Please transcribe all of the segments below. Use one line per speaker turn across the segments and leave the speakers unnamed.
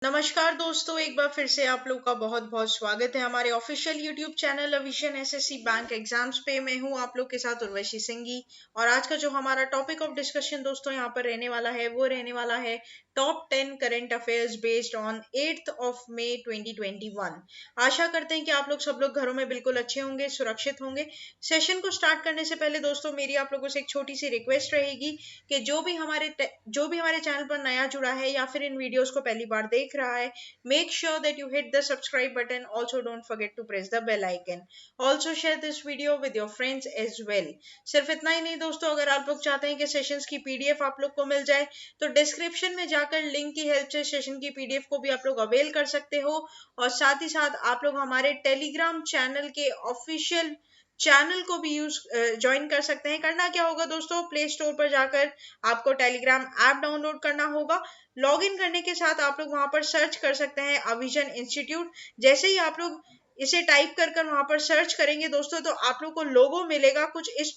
नमस्कार दोस्तों, एक बार फिर से आप लोग का बहुत बहुत स्वागत है हमारे ऑफिशियल यूट्यूब चैनल अविजन एसएससी बैंक एग्जाम्स पे। मैं हूं आप लोग के साथ उर्वशी सिंगी। और आज का जो हमारा टॉपिक ऑफ डिस्कशन दोस्तों यहाँ पर रहने वाला है वो रहने वाला है top 10 current affairs based on 8th of May 2021। आशा करते हैं कि आप लोग सब लोग घरों में बिल्कुल अच्छे होंगे, सुरक्षित होंगे। सेशन को स्टार्ट करने से पहले दोस्तों मेरी आप लोगों से एक छोटी सी रिक्वेस्ट रहेगी कि जो भी हमारे चैनल पर नया जुड़ा है या फिर इन वीडियोस को पहली बार देख रहा है, make sure that you hit the subscribe button. Also don't forget to press the bell icon. Also share this video with your friends as well. सिर्फ इतना ही नहीं दोस्तों, अगर आप लोग चाहते हैं कि सेशंस की पीडीएफ आप लोग को मिल जाए तो डिस्क्रिप्शन में जाकर लिंक की हेल्प से सेशन की पीडीएफ को भी आप लोग अवेल कर सकते हो। और साथ ही साथ आप लोग हमारे टेलीग्राम चैनल के ऑफिशियल चैनल को भी ज्वाइन कर सकते हैं। करना क्या होगा दोस्तों, प्ले स्टोर पर जाकर आपको टेलीग्राम ऐप डाउनलोड करना होगा। लॉगिन करने के साथ आप लोग वहां पर सर्च कर सकते हैं अविजन इंस्टीट्यूट। जैसे ही आप लोग इसे टाइप कर वहां पर सर्च करेंगे दोस्तों, तो आप लोग को लोगो मिलेगा कुछ इस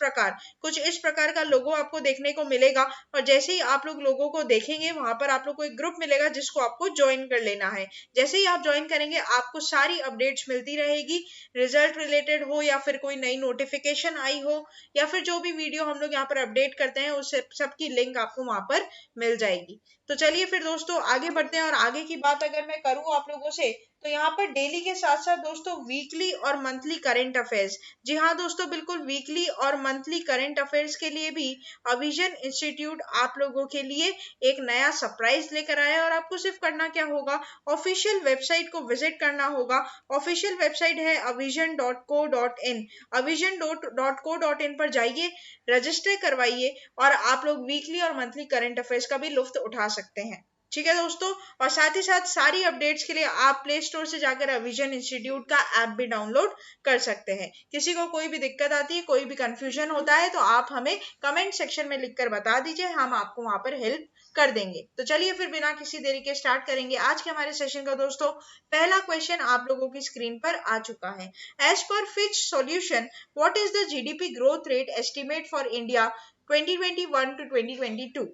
प्रकार का लोगो आपको देखने को मिलेगा। और जैसे ही आप लोग लोगों को देखेंगे वहां पर आप लोग को एक ग्रुप मिलेगा जिसको आपको ज्वाइन कर लेना है। जैसे ही आप ज्वाइन करेंगे आपको सारी अपडेट्स मिलती रहेगी, रिजल्ट रिलेटेड हो या फिर कोई नई नोटिफिकेशन आई हो या फिर जो भी वीडियो हम लोग यहाँ पर अपडेट करते हैं उस सबकी लिंक आपको वहां पर मिल जाएगी। तो चलिए फिर दोस्तों आगे बढ़ते हैं। और आगे की बात अगर मैं करूं आप लोगों से, तो यहाँ पर डेली के साथ साथ दोस्तों वीकली और मंथली करंट अफेयर्स, जी हाँ दोस्तों बिल्कुल वीकली और मंथली करंट अफेयर्स के लिए भी अविजन इंस्टीट्यूट आप लोगों के लिए एक नया सरप्राइज लेकर आया है। और आपको सिर्फ करना क्या होगा, ऑफिशियल वेबसाइट को विजिट करना होगा। ऑफिशियल वेबसाइट है avision.co.in। avision.co.in पर जाइए, रजिस्टर करवाइए और आप लोग वीकली और मंथली करंट अफेयर्स का भी लुफ्त उठा सकते हैं। ठीक है दोस्तों, और साथ ही साथ सारी अपडेट्स के लिए आप प्ले स्टोर से जाकर अविजन इंस्टीट्यूट का ऐप भी डाउनलोड कर सकते हैं। किसी को कोई भी दिक्कत आती है, कोई भी कंफ्यूजन होता है तो आप हमें कमेंट सेक्शन में लिखकर बता दीजिए, हम आपको वहां पर हेल्प कर देंगे। तो चलिए फिर बिना किसी देरी के स्टार्ट करेंगे आज के हमारे सेशन का। दोस्तों पहला क्वेश्चन आप लोगों की स्क्रीन पर आ चुका है। As per Fitch solution, what is the GDP growth rate estimate for India 2021 to 2022?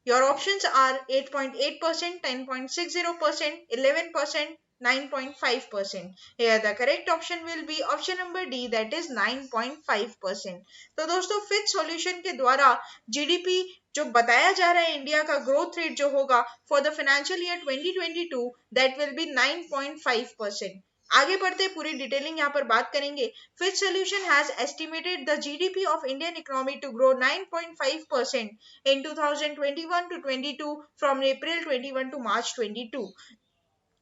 Your options are 8.8%, 10.60%, 11%, 9.5%. Here the correct option will be option number D, that is 9.5%. तो दोस्तों फिच सॉल्यूशन के द्वारा GDP जो बताया जा रहा है India का ग्रोथ रेट जो होगा for the financial year 2022, that will be 9.5%। आगे बढ़ते पूरी डिटेलिंग यहाँ पर बात करेंगे। Fitch solution has estimated the GDP of Indian economy to grow 9.5% in 2021 to 22 from April 21 to March 22.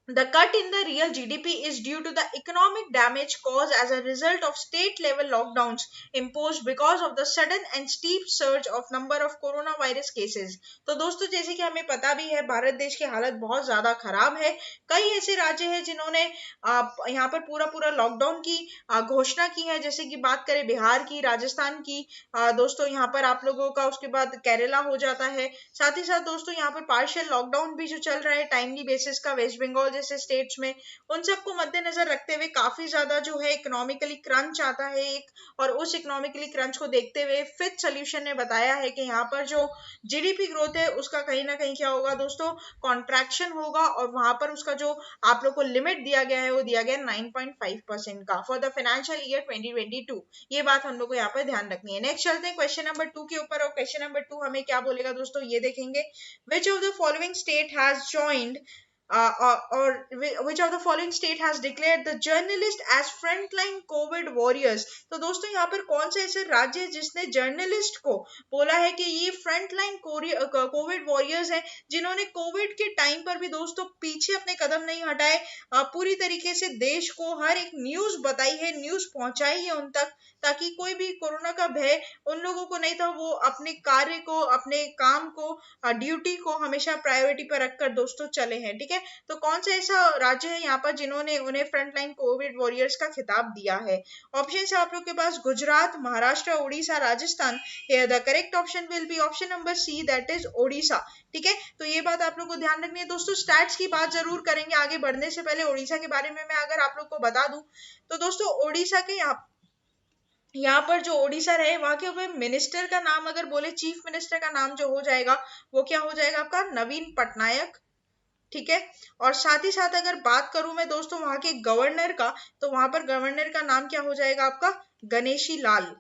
The cut in the real GDP is due to the economic damage caused as a result of state-level lockdowns imposed because of the sudden and steep surge of number of coronavirus cases. तो दोस्तों जैसे कि हमें पता भी है भारत देश की हालत बहुत ज्यादा खराब है। कई ऐसे राज्य हैं जिन्होंने यहाँ पर पूरा लॉकडाउन की घोषणा की है। जैसे कि बात करें बिहार की, राजस्थान की, दोस्तों यहाँ पर आप लोगों का उसके बाद केरला हो जाता है। साथ ही साथ दोस्तों यहाँ पर पार्शियल लॉकडाउन भी जो चल रहा है टाइमली बेसिस का वेस्ट बंगाल जैसे स्टेट्स में, उन सबको मद्देनजर रखते हुए काफी ज्यादा जो है इकोनॉमिकली क्रंच आता है एक। और उस इकोनॉमिकली क्रंच को देखते हुए फिच सॉल्यूशन ने बताया है कि यहाँ पर जो जीडीपी ग्रोथ है उसका कहीं ना कहीं क्या होगा दोस्तों, कॉन्ट्रैक्शन होगा। और वहां पर उसका जो आप लोग को लिमिट दिया गया है वो दिया गया 9.5% का फॉर द फाइनेंशियल ईयर 2022। ये बात हम लोग को यहाँ पर ध्यान रखनी है। नेक्स्ट चलते हैं क्वेश्चन नंबर 2 के ऊपर। और क्वेश्चन नंबर 2 हमें क्या बोलेगा दोस्तों, ये देखेंगे। विच of the following state has joined or which of the following state has declared the journalist as frontline COVID warriors? तो दोस्तों यहाँ पर कौन सा ऐसे राज्य है जिसने जर्नलिस्ट को बोला है कि ये फ्रंटलाइन कोविड वॉरियर्स हैं, जिन्होंने कोविड के टाइम पर भी दोस्तों पीछे अपने कदम नहीं हटाए, पूरी तरीके से देश को हर एक न्यूज बताई है, न्यूज पहुंचाई है उन तक, ताकि कोई भी कोरोना का भय उन लोगों को नहीं था। वो अपने कार्य को, अपने काम को, ड्यूटी को हमेशा प्रायोरिटी पर रखकर दोस्तों चले हैं। ठीक है, तो कौन सा ऐसा राज्य है यहाँ पर जिन्होंने उन्हें फ्रंटलाइन कोविड वॉरियर्स का खिताब दिया है? ऑप्शन है आप लोग के पास Gujarat, Maharashtra, Orissa, Rajasthan. Here the correct option will be option number C, that is Odisha. ठीक है, तो ये बात आप लोग को ध्यान रखनी है। दोस्तों स्टैट्स की बात जरूर करेंगे आगे बढ़ने से पहले। ओडिशा के बारे में मैं अगर आप लोग को बता दूं तो दोस्तों ओडिशा के यहाँ पर जो ओडिशा रहे वहां के मिनिस्टर का नाम अगर बोले, चीफ मिनिस्टर का नाम जो हो जाएगा वो क्या हो जाएगा आपका, नवीन पटनायक। ठीक है। और साथ ही साथ अगर बात करूं मैं दोस्तों वहां के गवर्नर का, तो वहां पर गवर्नर का नाम क्या हो जाएगा आपका, गणेशी लाल।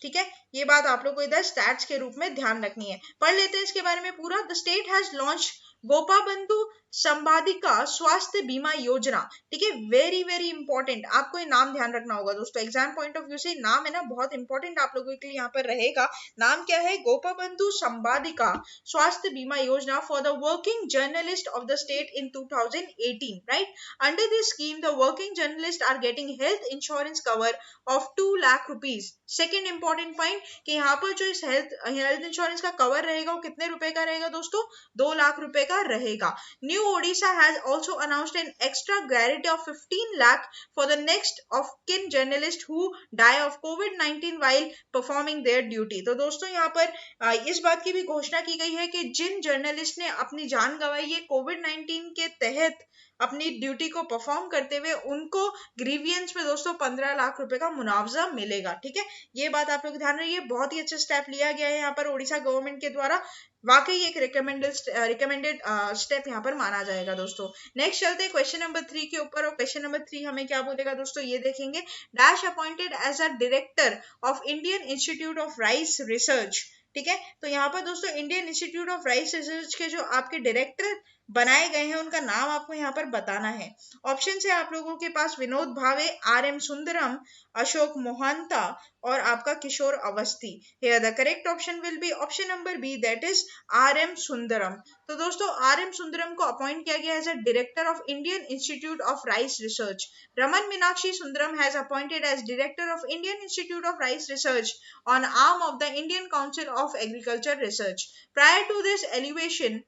ठीक है, ये बात आप लोग को इधर स्टैट्स के रूप में ध्यान रखनी है। पढ़ लेते हैं इसके बारे में पूरा। The state has launch Gopabandhu Sambadika स्वास्थ्य बीमा योजना। ठीक है, वेरी वेरी इंपॉर्टेंट, आपको ये नाम ध्यान रखना होगा दोस्तों, एग्जाम पॉइंट ऑफ व्यू से नाम है ना बहुत इंपॉर्टेंट आप लोगों के लिए यहाँ पर रहेगा। नाम क्या है, गोपाबंधु संबादिका स्वास्थ्य बीमा योजना for the working journalist of the state in 2018, right. Under this scheme the working journalist are getting health insurance cover of 2 lakh rupees. Second important point कि यहाँ पर जो इस हेल्थ इंश्योरेंस का कवर रहेगा वो कितने रुपए का रहेगा दोस्तों, 2 लाख रुपए का रहेगा। New Odisha has also announced an extra guarantee of 15 lakh for the next of kin journalist who die of Covid while performing their duty. तो दोस्तों यहाँ पर इस बात की भी घोषणा की गई है कि जिन जर्नलिस्ट ने अपनी जान गंवाई है कोविड-19 के तहत अपनी ड्यूटी को परफॉर्म करते हुए, उनको ग्रीवियंस में दोस्तों 15 लाख रुपए का मुआवजा मिलेगा। ठीक है, ये बात आप लोग ध्यान रखिए, बहुत ही अच्छा स्टेप लिया गया है यहाँ पर उड़ीसा गवर्नमेंट के द्वारा, वाकई एक रिकमेंडेड स्टेप यहाँ पर माना जाएगा दोस्तों। नेक्स्ट चलते हैं क्वेश्चन नंबर 3 के ऊपर, और क्वेश्चन नंबर 3 हमें क्या बोलेगा दोस्तों, ये देखेंगे। Dash appointed as a director of Indian Institute of Rice Research. ठीक है, तो यहाँ पर दोस्तों Indian Institute of Rice Research के जो आपके डायरेक्टर बनाए गए हैं उनका नाम आपको यहाँ पर बताना है। ऑप्शन है आप लोगों के पास विनोद भावे, आर एम सुंदरम, अशोक मोहंता और आपका Kishore Awasthi. Here the correct option will be option number B, that is R M Sundaram. तो दोस्तों आर एम सुंदरम को अपॉइंट किया गया as a director of Indian Institute of Rice Research. Raman Meenakshi Sundaram has appointed as director of Indian Institute of Rice Research on arm of the Indian Council of Agriculture Research. Prior to this elevation,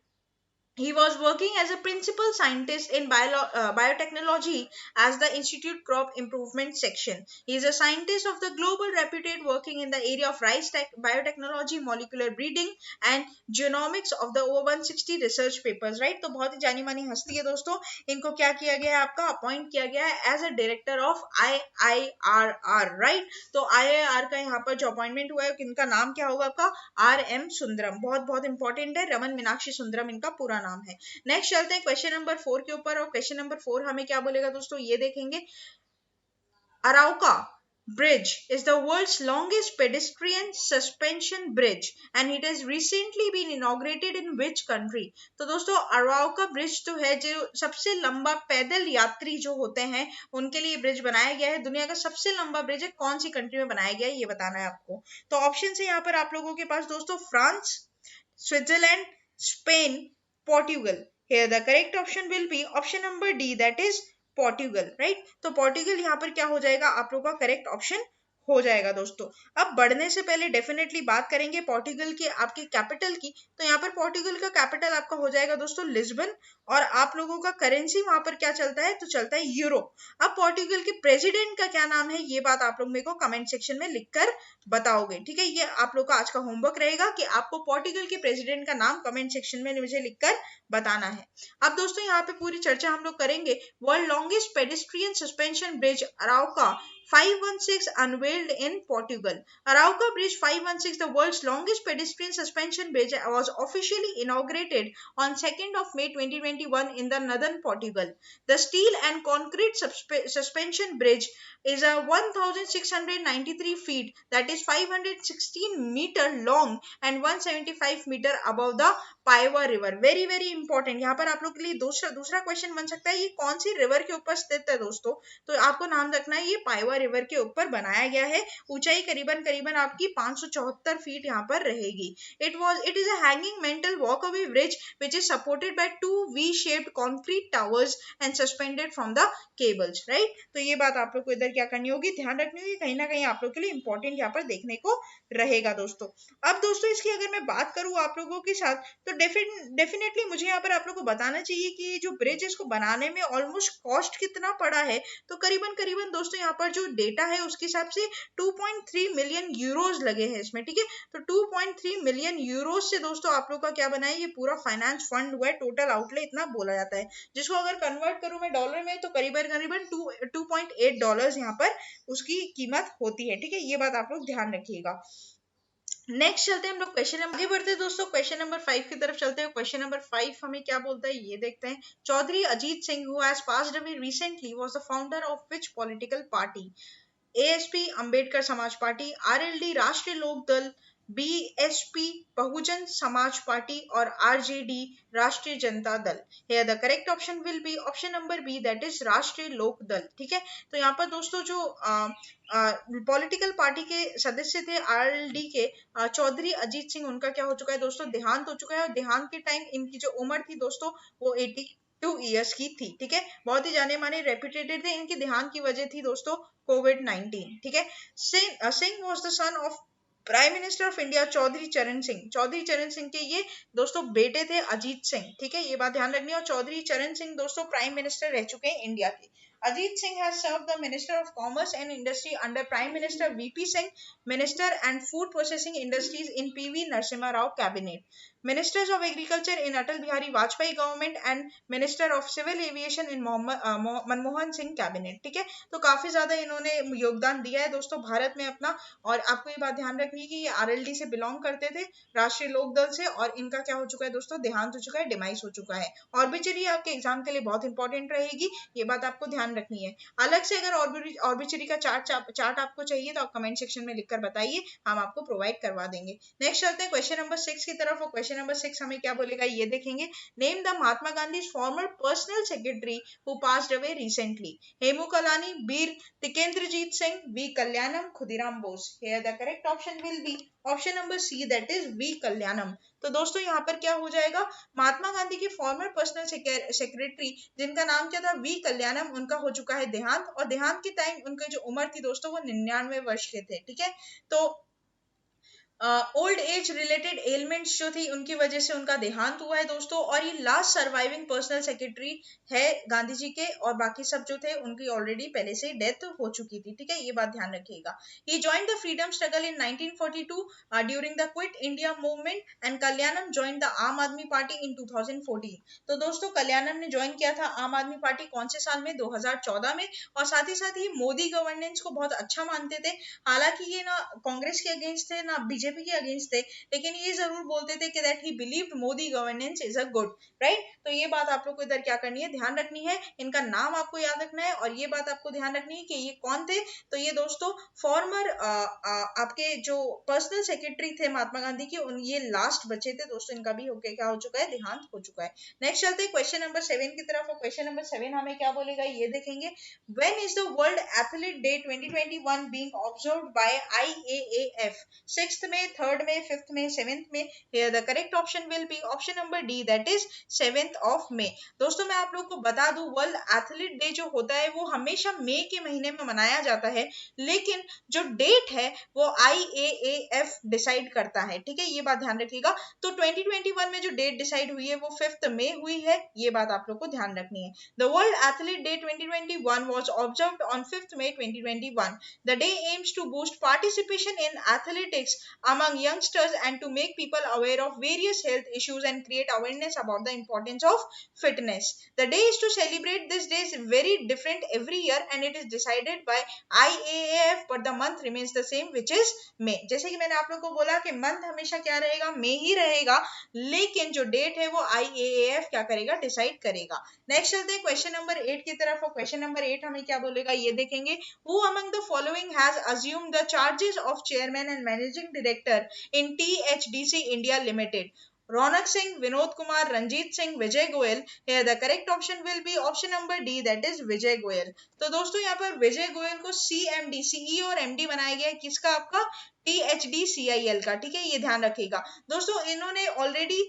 he was working as a principal scientist in biotechnology as the Institute Crop Improvement Section. He is a scientist of the global reputed working in the area of rice biotechnology, molecular breeding and genomics of the over 160 research papers. Right? तो बहुत ही जानी मानी हस्ती है दोस्तों, इनको क्या किया गया है, आपका अपॉइंट किया गया है as a director of IIRR, right. तो IIR का यहाँ पर जो अपॉइंटमेंट हुआ है किनका नाम क्या होगा आपका, RM सुंदरम। बहुत बहुत इंपॉर्टेंट है, रमन मीनाक्षी सुंदरम इनका पूरा नाम है। नेक्स्ट चलते हैं क्वेश्चन नंबर 4 के ऊपर, और क्वेश्चन नंबर 4 हमें क्या बोलेगा दोस्तों, ये देखेंगे। अराउका bridge is the world's longest pedestrian suspension bridge and it has recently been inaugurated in which country। तो दोस्तों अराउका ब्रिज तो है जो सबसे लंबा पैदल यात्री जो होते हैं उनके लिए ब्रिज बनाया गया है, दुनिया का सबसे लंबा ब्रिज है, कौन सी कंट्री में बनाया गया है ये बताना है आपको। तो ऑप्शन है यहाँ पर आप लोगों के पास दोस्तों, France, Switzerland, Spain, Portugal. Here the correct option will be option number D, that is Portugal, right. तो पोर्टुगल यहाँ पर क्या हो जाएगा, आप लोगों का करेक्ट ऑप्शन हो जाएगा दोस्तों। अब बढ़ने से पहले डेफिनेटली बात करेंगे पोर्टुगल की आपकी कैपिटल की। तो यहाँ पर पोर्टुगल का कैपिटल आपका हो जाएगा दोस्तों लिस्बन, और आप लोगों का करेंसी वहां पर क्या चलता है, तो चलता है यूरो। अब पोर्टुगल के प्रेसिडेंट का क्या नाम है, ये बात आप लोग मेरे को कमेंट सेक्शन में लिखकर बताओगे। ठीक है, ये आप लोग का आज का होमवर्क रहेगा कि आपको पोर्टुगल के प्रेसिडेंट का नाम कमेंट सेक्शन में मुझे लिखकर बताना है। अब दोस्तों यहाँ पे पूरी चर्चा हम लोग करेंगे। World longest pedestrian suspension bridge Arouca 516 unveiled in Portugal. Arauca Bridge 516, the world's longest pedestrian suspension bridge, was officially inaugurated on 2nd of May 2021 in the northern Portugal. The steel and concrete suspension bridge is a 1,693 feet, that is 516 meter long and 175 meter above the Paiva river. Very very important, यहाँ पर आप लोग के लिए दूसरा question बन सकता है, ये कौन सी रिवर के ऊपर स्थित है दोस्तों, तो आपको नाम रखना है, ये पाइवा रिवर के ऊपर बनाया गया है। ऊंचाई करीबन आपकी 574 फीट यहाँ पर रहेगी। It is a hanging metal walkway bridge which is supported by 2 V-shaped concrete towers and suspended from the cables, right. तो ये बात आप लोग को इधर क्या करनी होगी, ध्यान रखनी होगी, कहीं ना कहीं आप लोग के लिए इंपॉर्टेंट यहाँ पर देखने को रहेगा दोस्तों। अब दोस्तों इसकी अगर मैं बात करूँ आप लोगों के साथ, तो डेफिनेटली मुझे यहाँ पर आप लोग को बताना चाहिए कि ये जो ब्रिज इसको बनाने में ऑलमोस्ट कॉस्ट कितना पड़ा है। तो करीबन दोस्तों यहाँ पर जो डेटा है उसके हिसाब से 2.3 मिलियन यूरोज लगे हैं इसमें। ठीक है, तो 2.3 मिलियन यूरोज से दोस्तों आप लोग का क्या बना है, ये पूरा फाइनेंस फंड हुआ है, टोटल आउटले इतना बोला जाता है, जिसको अगर कन्वर्ट करूं मैं डॉलर में तो करीबन 2.8 डॉलर यहाँ पर उसकी कीमत होती है। ठीक है, ये बात आप लोग ध्यान रखिएगा। नेक्स्ट चलते हैं हम लोग क्वेश्चन नंबर, आगे बढ़ते हैं दोस्तों क्वेश्चन नंबर 5 की तरफ चलते हैं। क्वेश्चन नंबर 5 हमें क्या बोलता है ये देखते हैं। Chaudhary Ajit Singh who has passed away recently was the founder of which political party? ASP Ambedkar Samaj party, RLD राष्ट्रीय लोक दल, बीएसपी बहुजन समाज पार्टी और आरजेडी राष्ट्रीय Janata Dal. Here the correct option will be option number B, that is राष्ट्रीय लोक दल। ठीक है, तो यहाँ पर दोस्तों जो पॉलिटिकल पार्टी के सदस्य थे आरएलडी के, चौधरी अजीत सिंह, उनका क्या हो चुका है दोस्तों, देहांत हो चुका है। और देहांत के टाइम इनकी जो उम्र थी दोस्तों वो 82 ईयर्स की थी। ठीक है, बहुत ही जाने माने रेप्यूटेड थे। इनके देहांत की वजह थी दोस्तों कोविड-19। ठीक है, Singh was the son of prime minister of India Chaudhary Charan Singh. Chaudhary Charan Singh के ये दोस्तों बेटे थे अजीत सिंह। ठीक है, ये बात ध्यान रखनी है। और चौधरी चरण सिंह दोस्तों प्राइम मिनिस्टर रह चुके हैं इंडिया के। Ajit Singh has served the Minister of Commerce and Industry under Prime Minister VP Singh, Minister and Food Processing Industries in PV Narasimha Rao Cabinet, Ministers of Agriculture in Atal Bihari Vajpayee Government and Minister of Civil Aviation in Manmohan Singh cabinet. ठीक है, तो काफी ज्यादा इन्होंने योगदान दिया है दोस्तों भारत में अपना। और आपको ये बात ध्यान रखनी है कि ये आरएलडी से बिलोंग करते थे, राष्ट्रीय लोक दल से, और इनका क्या हो चुका है दोस्तों, देहांत हो चुका है, डिमाइस हो चुका है। ऑर्बिचरी आपके एग्जाम के लिए बहुत इंपॉर्टेंट रहेगी, ये बात आपको ध्यान रखनी है। अलग से अगर ऑर्बिचरी का चार्ट आपको चाहिए तो आप कमेंट सेक्शन में लिखकर बताइए, हम आपको प्रोवाइड करवा देंगे। नेक्स्ट चलते हैं क्वेश्चन नंबर 6 की तरफ। और क्वेश्चन नंबर 6 हमें क्या बोलेगा ये देखेंगे। Name the Mahatma Gandhi former personal secretary who passed away recently? Hemu Kalani, Bir Tikendrajit Singh, V Kalyanam, Khudiram Bose. Here the correct option will be option number C, that is V Kalyanam. तो दोस्तों यहाँ पर क्या हो जाएगा, महात्मा गांधी के फॉर्मर पर्सनल सेक्रेटरी जिनका नाम क्या था, वी कल्याणम, उनका हो चुका है देहांत। और देहांत के टाइम उनकी जो उम्र थी दोस्तों वो 99 वर्ष के थे। ठीक है, तो ओल्ड एज रिलेटेड एलिमेंट्स जो थी उनकी वजह से उनका देहांत हुआ है दोस्तों। और ये लास्ट सर्वाइविंग पर्सनल सेक्रेटरी है गांधी जी के, और बाकी सब जो थे उनकी ऑलरेडी पहले से डेथ हो चुकी थी। ठीक है, ये बात ध्यान रखिएगा। He joined the freedom struggle in 1942 during the Quit India Movement, and Kalyanam joined the Aam Aadmi party इन 2014। तो दोस्तों कल्याणम ने ज्वाइन किया था आम आदमी पार्टी कौन से साल में, 2014 में। और साथ ही ये मोदी गवर्नेंस को बहुत अच्छा मानते थे। हालांकि ये ना कांग्रेस के अगेंस्ट थे ना बीजेपी के अगेंस्ट थे, लेकिन ये जरूर बोलते थे कि that he believed Modi governance is a good, right. तो ये बात आप लोग को इधर क्या करनी है, ध्यान रखनी है। इनका नाम आपको याद रखना है, और ये बात आपको ध्यान रखनी है कि ये कौन थे। तो ये दोस्तों फॉर्मर आपके जो पर्सनल सेक्रेटरी थे महात्मा गांधी के, उन ये लास्ट बचे थे दोस्तों। इनका भी होके क्या हो चुका है, देहांत हो चुका है। नेक्स्ट चलते हैं क्वेश्चन नंबर 7 की तरफ। और क्वेश्चन नंबर 7 हमें क्या बोलेगा ये देखेंगे। When is the World Athlete Day 2021 being observed by IAAF? 6th May, 3rd May, 5th May, 7th May? Here the correct option will be option number D, that is 7th of May। दोस्तों मैं आप लोगों को बता दूं, world athlete day जो होता है वो हमेशा मई के महीने में मनाया जाता है, लेकिन जो डेट है वो IAAF डिसाइड करता है। ठीक है, ये बात ध्यान रखिएगा। तो 2021 में जो डेट डिसाइड हुई है वो 5th May हुई है, ये बात आप लोग को ध्यान रखनी है। The World Athlete Day 2021 was observed on 5th May 2021. The day aims to boost participation in athletics among youngsters and to make people aware of various health issues and create awareness about the importance of fitness. The day is to celebrate this day is very different every year and it is decided by IAAF, but the month remains the same, which is May। जैसे कि मैंने आप लोग को बोला कि month हमेशा क्या रहेगा, May ही रहेगा, लेकिन जो डेट है वो IAAF क्या करेगा, डिसाइड करेगा। नेक्स्ट चलते हैं क्वेश्चन नंबर 8 की तरफ। और क्वेश्चन नंबर 8 हमें क्या बोलेगा ये देखेंगे। Who among the following has assumed the charges of chairman and managing director in THDC India Limited? Raunak Singh, Vinod Kumar, Ranjit Singh, Vijay Goyal. Here the correct option will be option number D, that is विजय गोयल। तो दोस्तों यहाँ पर विजय गोयल को CMD, CEO और MD बनाया गया है, किसका, आपका THDCIL का। ठीक है, ये ध्यान रखिएगा दोस्तों। इन्होंने ऑलरेडी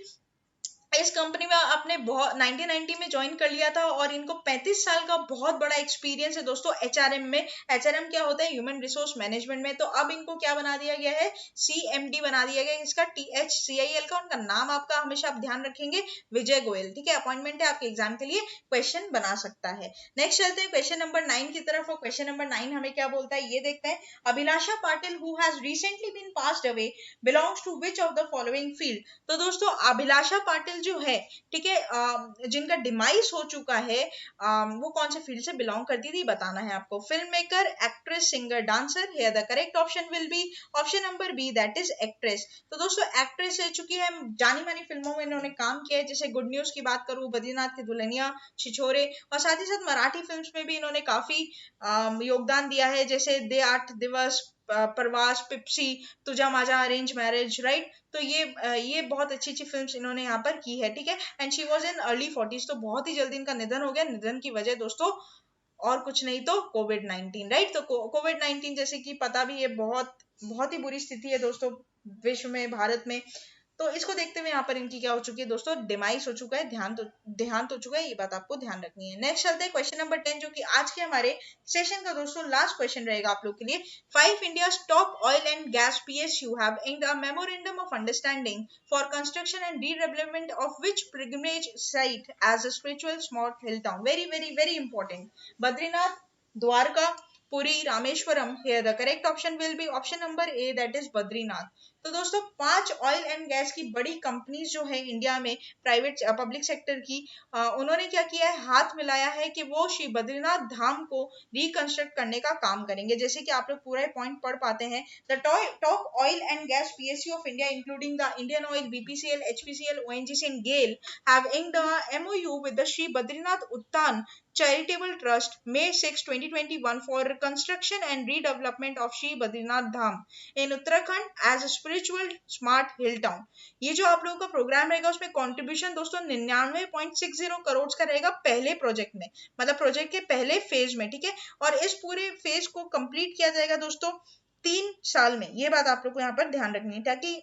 इस कंपनी में आपने बहुत 1990 में ज्वाइन कर लिया था, और इनको 35 साल का बहुत बड़ा एक्सपीरियंस है दोस्तों HRM में। HRM क्या होता है, ह्यूमन रिसोर्स मैनेजमेंट में। तो अब इनको क्या बना दिया गया है, CMD बना दिया गया है इसका, THCIL का। उनका नाम आपका हमेशा आप ध्यान रखेंगे, विजय गोयल। ठीक है, अपॉइंटमेंट है आपके एग्जाम के लिए, क्वेश्चन बना सकता है। नेक्स्ट चलते हैं क्वेश्चन नंबर 9 की तरफ। और क्वेश्चन नंबर 9 हमें क्या बोलता है ये देखते हैं। Abhilasha Patil who has recently been passed away belongs to which of the following field? तो दोस्तों अभिलाषा पाटिल चैनल जो है, ठीक है, जिनका डिमाइस हो चुका है, वो कौन से फील्ड से बिलोंग करती थी बताना है आपको। Film maker, actress, singer, dancer. Here the correct option will be option number B, that is actress. तो दोस्तों एक्ट्रेस रह चुकी है, जानी मानी फिल्मों में इन्होंने काम किया है, जैसे गुड न्यूज की बात करूं, बद्रीनाथ की दुल्हनिया, छिछोरे, और साथ ही साथ मराठी फिल्म्स में भी इन्होंने काफी योगदान दिया है, जैसे दे 8 दिवस, प्रवास, पिप्सी, तुझा माझा अरेंज मैरिज, राइट। तो ये बहुत अच्छी अच्छी फिल्म्स इन्होंने यहाँ पर की है, ठीक है। And she was in early 40s, तो बहुत ही जल्दी इनका निधन हो गया। निधन की वजह दोस्तों और कुछ नहीं तो कोविड-19, राइट। तो कोविड-19 जैसे कि पता भी है, बहुत बहुत ही बुरी स्थिति है दोस्तों विश्व में, भारत में। तो इसको देखते हुए यहाँ पर इनकी क्या हो चुकी है दोस्तों, डिमाइस हो चुका है, देहांत हो चुका है, ये बात आपको ध्यान रखनी है। नेक्स्ट चलते हैं क्वेश्चन नंबर 10, जो कि आज के हमारे सेशन का दोस्तों लास्ट क्वेश्चन रहेगा आप लोग के लिए। 5 India's top oil and gas PSU have inked a memorandum of understanding for construction and redevelopment of which pilgrimage site as a spiritual smart hill town? Very very very important. Badrinath, Dwarka, Puri, Rameswaram. Here the correct option will be option number A, that is Badrinath. तो दोस्तों 5 oil and gas की बड़ी companies जो है India में, private public sector की, उन्होंने क्या किया है, हाथ मिलाया है कि वो श्री बद्रीनाथ धाम को रिकंस्ट्रक्ट करने का काम करेंगे। जैसे कि आप लोग पूरा पॉइंट पढ़ पाते हैं, the top oil and gas PSU of India including the Indian Oil, BPCL, HPCL, ONGC and GAIL have inked a MOU with the Sri Badrinath Uttan Charitable Trust May 6, 2021 for construction and redevelopment of Sri Badrinath Dham in Uttarakhand as a spiritual smart hill town. ये जो आप लोगों का programme रहेगा उसमें contribution दोस्तों 99.60 करोड़ का रहेगा पहले प्रोजेक्ट में, मतलब प्रोजेक्ट के पहले फेज में, ठीक है। और इस पूरे फेज को कंप्लीट किया जाएगा दोस्तों 3 साल में। ये बात आप लोग को यहाँ पर ध्यान रखनी है, ताकि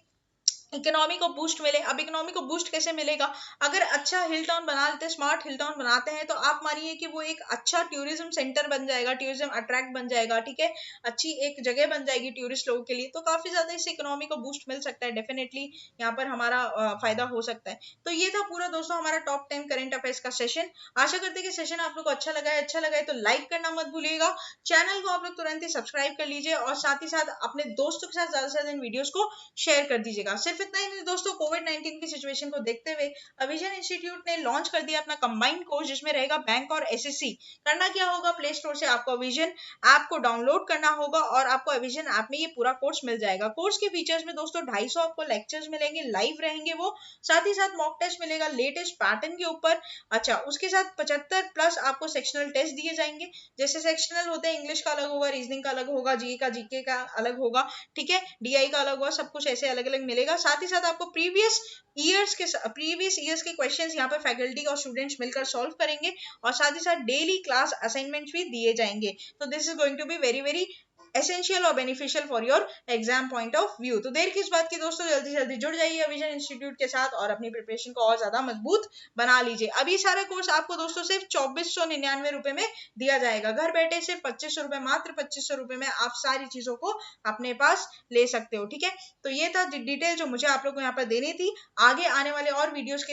इकोनॉमी को बूस्ट मिले। अब इकोनॉमी को बूस्ट कैसे मिलेगा, अगर अच्छा हिल टाउन बना लेते हैं, स्मार्ट हिल टाउन बनाते हैं, तो आप मानिए कि वो एक अच्छा टूरिज्म सेंटर बन जाएगा, टूरिज्म अट्रैक्ट बन जाएगा, ठीक है, अच्छी एक जगह बन जाएगी टूरिस्ट लोगों के लिए। तो काफी ज्यादा इससे इकोनॉमी को बूस्ट मिल सकता है, डेफिनेटली यहाँ पर हमारा फायदा हो सकता है। तो ये था पूरा दोस्तों हमारा टॉप 10 करंट अफेयर्स का सेशन। आशा करते हैं कि सेशन आप लोग को अच्छा लगा है। अच्छा लगा है तो लाइक करना मत भूलिएगा, चैनल को आप लोग तुरंत ही सब्सक्राइब कर लीजिए, और साथ ही साथ अपने दोस्तों के साथ ज्यादा से ज्यादा इन वीडियोस को शेयर कर दीजिएगा। सिर्फ इतना ही नहीं दोस्तों, कोविड-19 की सिचुएशन को देखते हुए अविजन इंस्टीट्यूट ने लॉन्च कर दिया अपना कंबाइंड कोर्स, जिसमें रहेगा बैंक और एसएससी। करना क्या होगा, प्ले स्टोर से आपको अविजन ऐप को डाउनलोड करना होगा और आपको अविजन ऐप में ये पूरा कोर्स मिल जाएगा। कोर्स के फीचर्स में दोस्तों 250 आपको लेक्चर्स मिलेंगे, लाइव रहेंगे वो, साथ ही साथ मॉक टेस्ट मिलेगा लेटेस्ट पैटर्न के ऊपर। अच्छा, उसके साथ 75 प्लस आपको सेक्शनल टेस्ट दिए जाएंगे। जैसे सेक्शनल होते हैं, इंग्लिश का अलग होगा, रीजनिंग का अलग होगा, जीके का अलग होगा, ठीक है, डीआई का अलग होगा, सब कुछ ऐसे अलग अलग मिलेगा। साथ ही साथ आपको प्रीवियस ईयर्स के क्वेश्चंस यहाँ पर फैकल्टी और स्टूडेंट्स मिलकर सॉल्व करेंगे, और साथ ही साथ डेली क्लास असाइनमेंट्स भी दिए जाएंगे। तो this is going to be very very essential और beneficial for your exam point of view. तो देर किस बात की दोस्तों, जल्दी जल्दी जुड़ जाइए अविजन इंस्टीट्यूट के साथ और अपनी प्रिपरेशन को और ज्यादा मजबूत बना लीजिए। अब ये सारा कोर्स आपको दोस्तों सिर्फ 2499 रुपए में दिया जाएगा। घर बैठे सिर्फ 2500 रुपए, मात्र 2500 रुपए में आप सारी चीजों को अपने पास ले सकते हो, ठीक है। तो ये था डिटेल जो मुझे आप लोगों को यहाँ पर देनी थी। आगे आने वाले और वीडियोस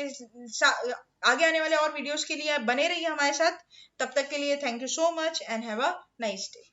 के लिए बने रहिए हमारे साथ। तब तक के लिए thank you so much and have a nice day.